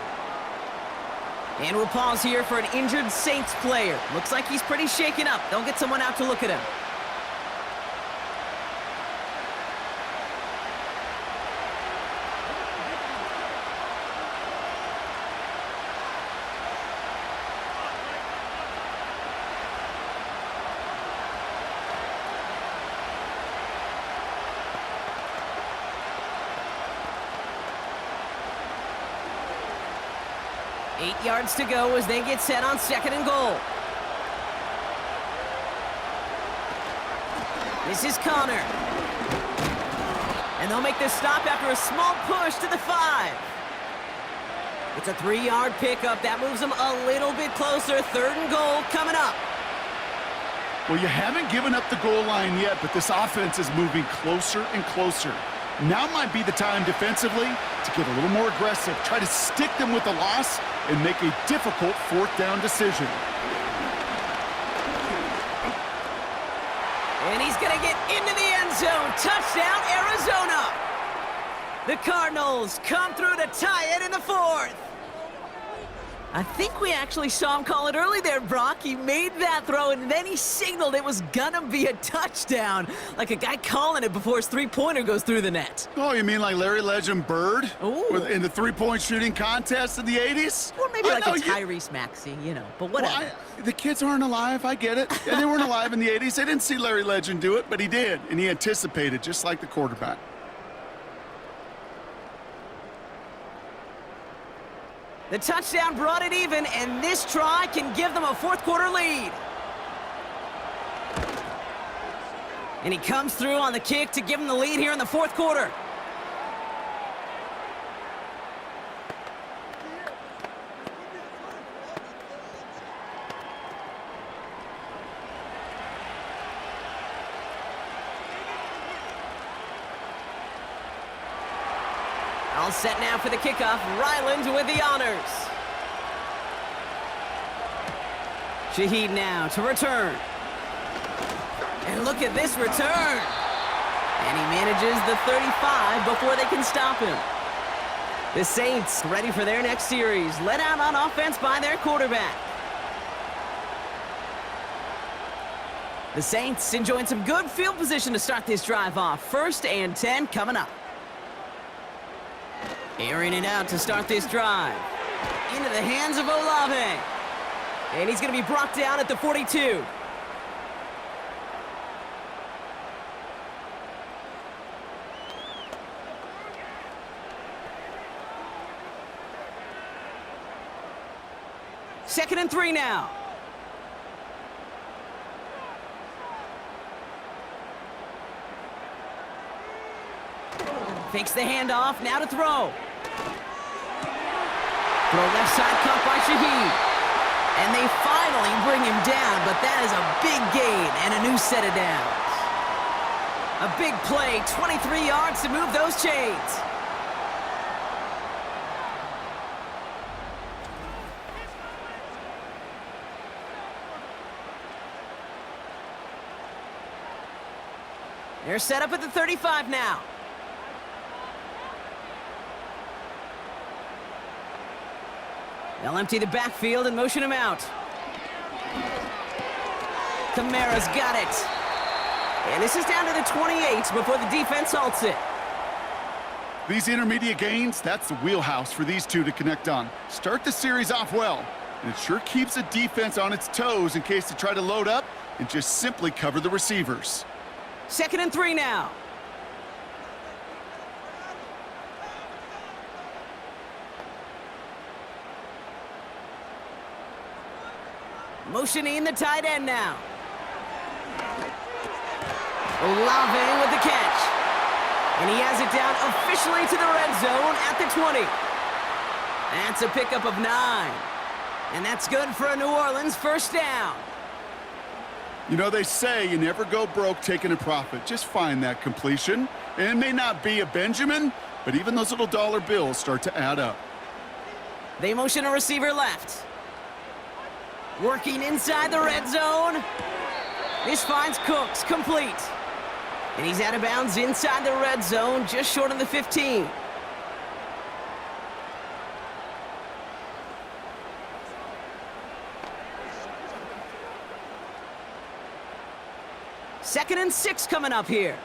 And we'll pause here for an injured Saints player. Looks like he's pretty shaken up. They'll get someone out to look at him. Eight yards to go as they get set on 2nd and goal. This is Connor. And they'll make this stop after a small push to the 5. It's a 3-yard pickup. That moves them a little bit closer. 3rd and goal coming up. Well, you haven't given up the goal line yet, but this offense is moving closer and closer. Now might be the time defensively to get a little more aggressive, try to stick them with the loss, and make a difficult 4th down decision. And he's going to get into the end zone. Touchdown, Arizona. The Cardinals come through to tie it in the 4th. I think we actually saw him call it early there, Brock. He made that throw, and then he signaled it was gonna be a touchdown. Like a guy calling it before his three-pointer goes through the net. Oh, you mean like Larry Legend Bird? Ooh. In the three-point shooting contest in the 80s? Or maybe like a Tyrese Maxey, you know, but whatever. Well, the kids aren't alive, I get it. Yeah, they weren't alive in the 80s. They didn't see Larry Legend do it, but he did, and he anticipated, just like the quarterback. The touchdown brought it even, and this try can give them a fourth-quarter lead. And he comes through on the kick to give them the lead here in the fourth quarter. All set now for the kickoff. Ryland with the honors. Shaheed now to return. And look at this return. And he manages the 35 before they can stop him. The Saints ready for their next series. Led out on offense by their quarterback. The Saints enjoying some good field position to start this drive off. 1st and 10 coming up. Airing it out to start this drive. Into the hands of Olave. And he's going to be brought down at the 42. Second and 3 now. Fakes the handoff, now to throw. Throw left side caught by Shaheed. And they finally bring him down, but that is a big gain and a new set of downs. A big play, 23 yards to move those chains. They're set up at the 35 now. They'll empty the backfield and motion him out. Kamara's got it. And this is down to the 28 before the defense halts it. These intermediate gains, that's the wheelhouse for these two to connect on. Start the series off well, and it sure keeps the defense on its toes in case they try to load up and just simply cover the receivers. Second and 3 now. Motioning the tight end now. Olave with the catch. And he has it down officially to the red zone at the 20. That's a pickup of 9. And that's good for a New Orleans first down. You know, they say you never go broke taking a profit. Just find that completion. And it may not be a Benjamin, but even those little dollar bills start to add up. They motion a receiver left. Working inside the red zone. This finds Cooks complete. And he's out of bounds inside the red zone, just short of the 15. Second and 6 coming up here.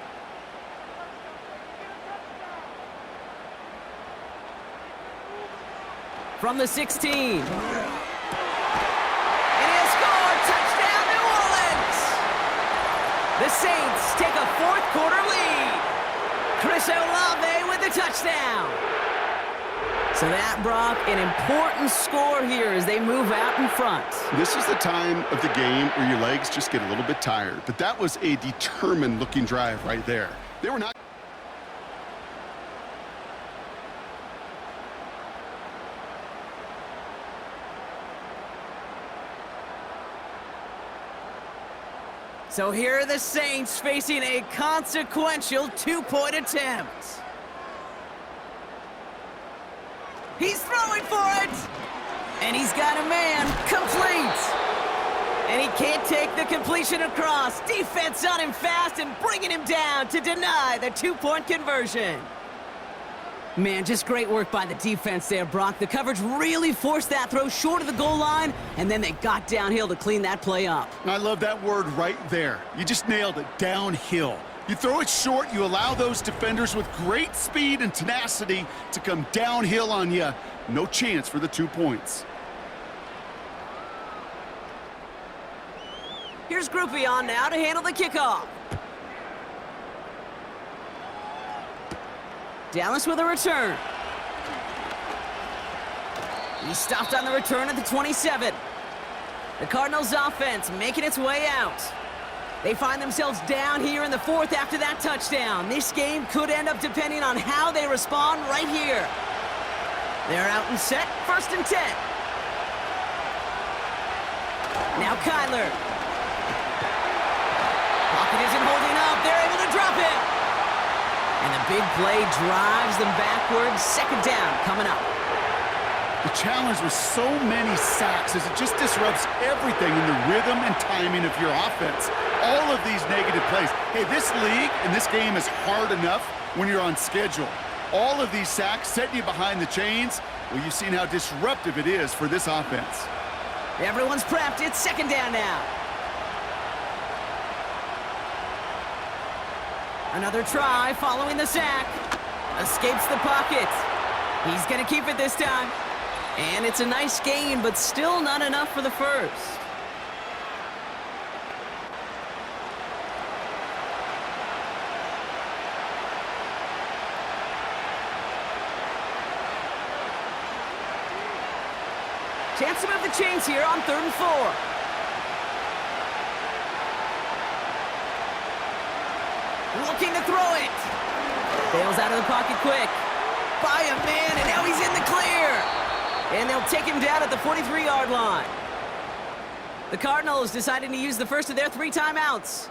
From the 16. The Saints take a fourth-quarter lead. Chris Olave with the touchdown. So that, Brock, an important score here as they move out in front. This is the time of the game where your legs just get a little bit tired. But that was a determined-looking drive right there. They were not... So here are the Saints facing a consequential two-point attempt. He's throwing for it! And he's got a man complete! And he can't take the completion across. Defense on him fast and bringing him down to deny the two-point conversion. Man, just great work by the defense there, Brock. The coverage really forced that throw short of the goal line, and then they got downhill to clean that play up. I love that word right there. You just nailed it, downhill. You throw it short, you allow those defenders with great speed and tenacity to come downhill on you. No chance for the 2 points. Here's Groupie on now to handle the kickoff. Dallas with a return. He stopped on the return at the 27. The Cardinals offense making its way out. They find themselves down here in the fourth after that touchdown. This game could end up depending on how they respond right here. They're out and set, 1st and 10. Now Kyler. Pocket isn't holding up. They're able to drop it. And the big play drives them backwards. 2nd down coming up. The challenge with so many sacks is it just disrupts everything in the rhythm and timing of your offense. All of these negative plays. Hey, this league and this game is hard enough when you're on schedule. All of these sacks setting you behind the chains. Well, you've seen how disruptive it is for this offense. Everyone's prepped. It's 2nd down now. Another try following the sack. Escapes the pocket. He's going to keep it this time. And it's a nice gain, but still not enough for the first. Chance to move the chains here on 3rd and 4. Looking to throw it. Bails out of the pocket quick. By a man, and now he's in the clear. And they'll take him down at the 43-yard line. The Cardinals deciding to use the first of their 3 timeouts.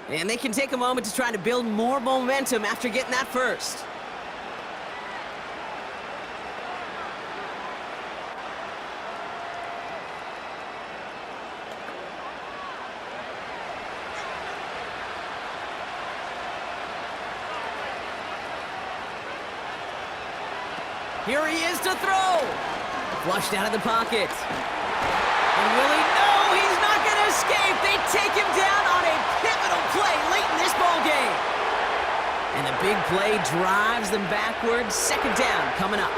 And they can take a moment to try to build more momentum after getting that first. Here he is to throw. Flushed out of the pocket. And will he? No, he's not going to escape. They take him down on a pivotal play late in this ball game. And the big play drives them backwards. 2nd down coming up.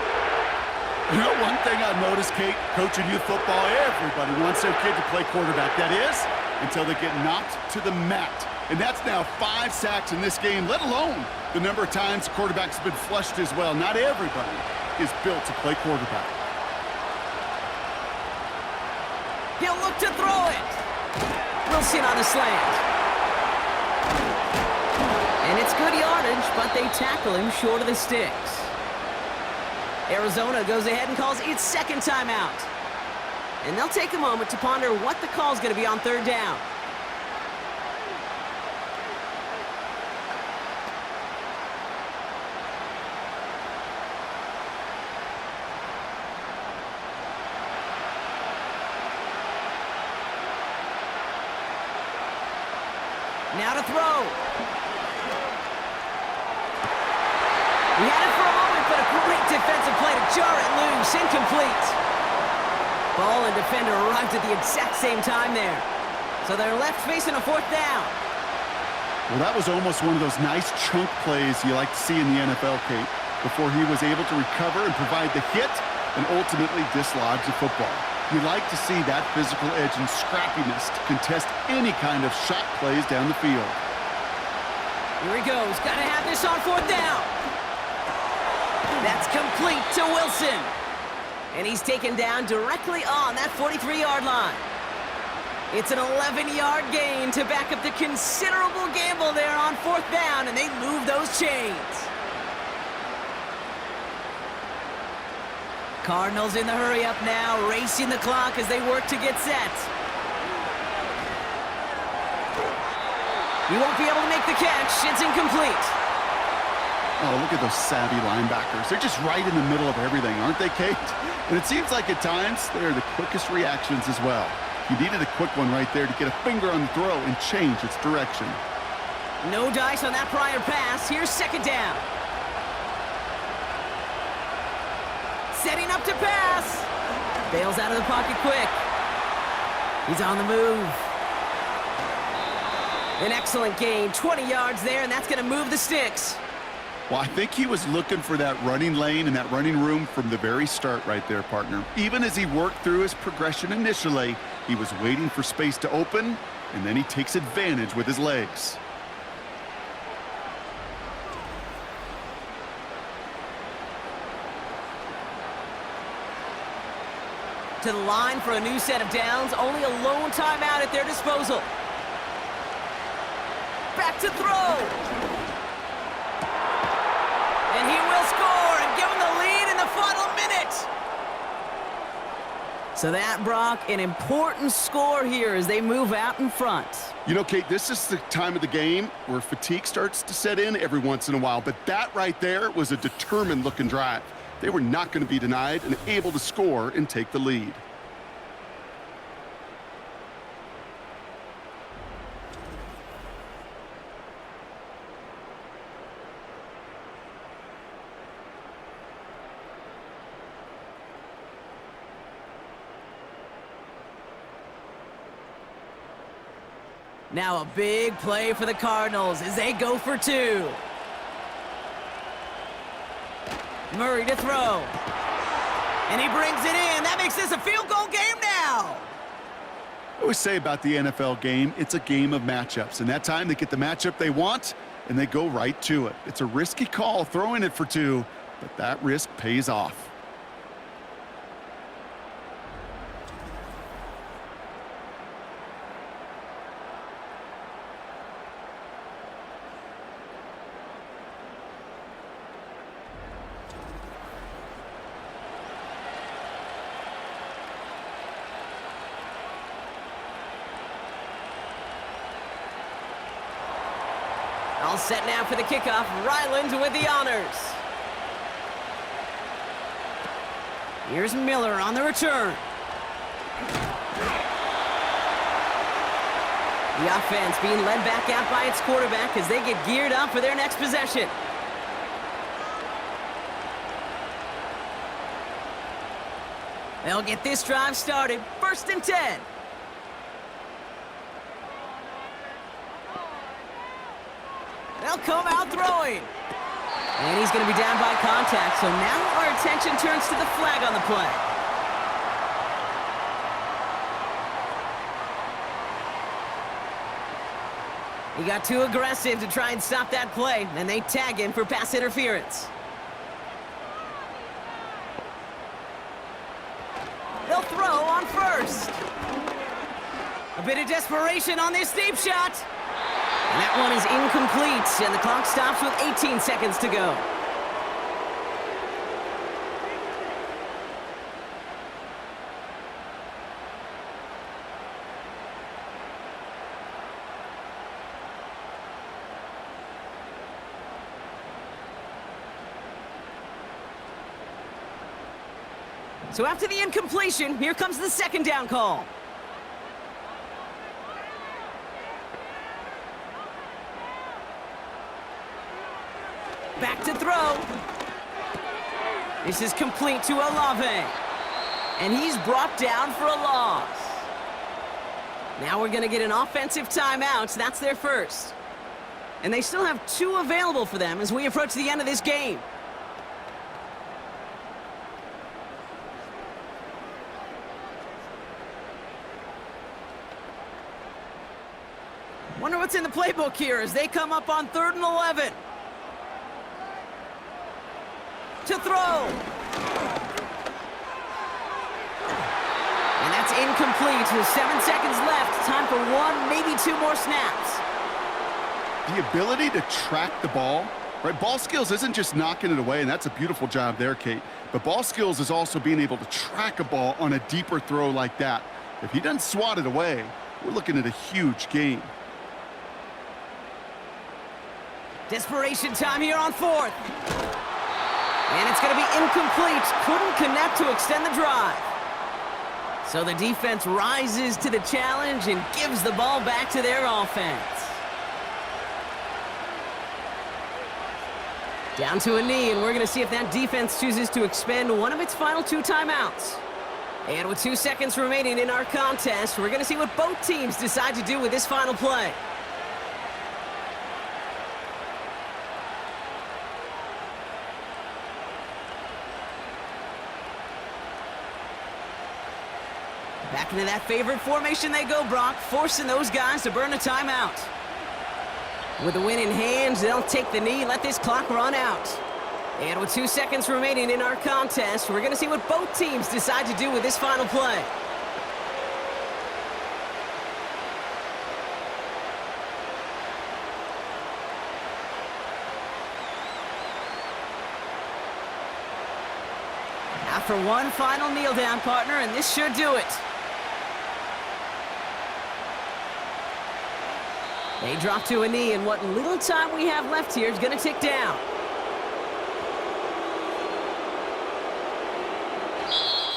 You know, one thing I've noticed, Kate, coaching youth football, everybody wants their kid to play quarterback. That is, until they get knocked to the mat. And that's now 5 sacks in this game, let alone the number of times quarterbacks have been flushed as well. Not everybody is built to play quarterback. He'll look to throw it. Wilson on the slant. And it's good yardage, but they tackle him short of the sticks. Arizona goes ahead and calls its 2nd timeout. And they'll take a moment to ponder what the call's going to be on 3rd down. Now to throw. He had it for a moment, but a great defensive play to jar it loose. Incomplete. Ball and defender arrived at the exact same time there. So they're left facing a 4th down. Well, that was almost one of those nice chunk plays you like to see in the NFL, Kate, before he was able to recover and provide the hit and ultimately dislodge the football. You like to see that physical edge and scrappiness to contest any kind of shot plays down the field. Here he goes. Got to have this on 4th down. That's complete to Wilson. And he's taken down directly on that 43-yard line. It's an 11-yard gain to back up the considerable gamble there on 4th down, and they move those chains. Cardinals in the hurry up now, racing the clock as they work to get set. He won't be able to make the catch. It's incomplete. Oh, look at those savvy linebackers. They're just right in the middle of everything, aren't they, Kate? And it seems like at times they're the quickest reactions as well. He needed a quick one right there to get a finger on the throw and change its direction. No dice on that prior pass. Here's 2nd down. setting up to pass. Bails out of the pocket quick. He's on the move. An excellent gain, 20 yards there, and that's going to move the sticks. Well, I think he was looking for that running lane and that running room from the very start right there, partner. Even as he worked through his progression initially, he was waiting for space to open, and then he takes advantage with his legs. To the line for a new set of downs, only a lone timeout at their disposal. Back to throw. And he will score and give him the lead in the final minute. So that, Brock, an important score here as they move out in front. You know, Kate, this is the time of the game where fatigue starts to set in every once in a while, but that right there was a determined-looking drive. They were not going to be denied and able to score and take the lead. Now a big play for the Cardinals as they go for two. Murray to throw. And he brings it in. That makes this a field goal game now. I always say about the NFL game, it's a game of matchups. And that time they get the matchup they want, and they go right to it. It's a risky call throwing it for two, but that risk pays off. All set now for the kickoff. Ryland with the honors. Here's Miller on the return. The offense being led back out by its quarterback as they get geared up for their next possession. They'll get this drive started. 1st and 10. They'll come out throwing. And he's going to be down by contact, so now our attention turns to the flag on the play. He got too aggressive to try and stop that play, and they tag him for pass interference. They'll throw on 1st. A bit of desperation on this deep shot. And that one is incomplete, and the clock stops with 18 seconds to go. So after the incompletion, here comes the 2nd down call. Back to throw. This is complete to Olave. And he's brought down for a loss. Now we're going to get an offensive timeout. That's their first. And they still have 2 available for them as we approach the end of this game. Wonder what's in the playbook here as they come up on 3rd and 11. To throw. And that's incomplete with 7 seconds left. Time for 1, maybe 2 more snaps. The ability to track the ball, right? Ball skills isn't just knocking it away, and that's a beautiful job there, Kate. But ball skills is also being able to track a ball on a deeper throw like that. If he doesn't swat it away, we're looking at a huge gain. Desperation time here on 4th. And it's going to be incomplete. Couldn't connect to extend the drive. So the defense rises to the challenge and gives the ball back to their offense. Down to a knee, and we're going to see if that defense chooses to expend one of its final 2 timeouts. And with 2 seconds remaining in our contest, we're going to see what both teams decide to do with this final play. Back into that favorite formation they go, Brock, forcing those guys to burn a timeout. With the win in hand, they'll take the knee, let this clock run out. And with 2 seconds remaining in our contest, we're going to see what both teams decide to do with this final play. After one final kneel down, partner, and this should do it. They drop to a knee, and what little time we have left here is going to tick down.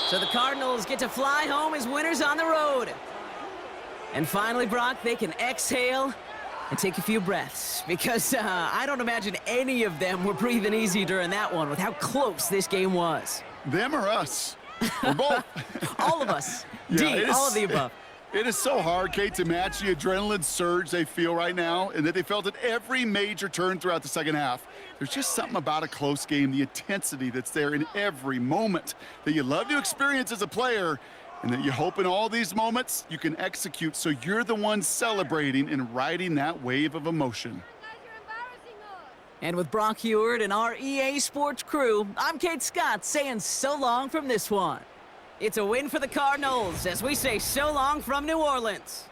So the Cardinals get to fly home as winners on the road. And finally, Brock, they can exhale and take a few breaths, because I don't imagine any of them were breathing easy during that one with how close this game was. Them or us? We're both. All of us. Yeah, D, all of the above. It is so hard, Kate, to match the adrenaline surge they feel right now and that they felt at every major turn throughout the second half. There's just something about a close game, the intensity that's there in every moment that you love to experience as a player, and that you hope in all these moments you can execute so you're the one celebrating and riding that wave of emotion. And with Brock Heward and our EA Sports crew, I'm Kate Scott saying so long from this one. It's a win for the Cardinals as we say so long from New Orleans.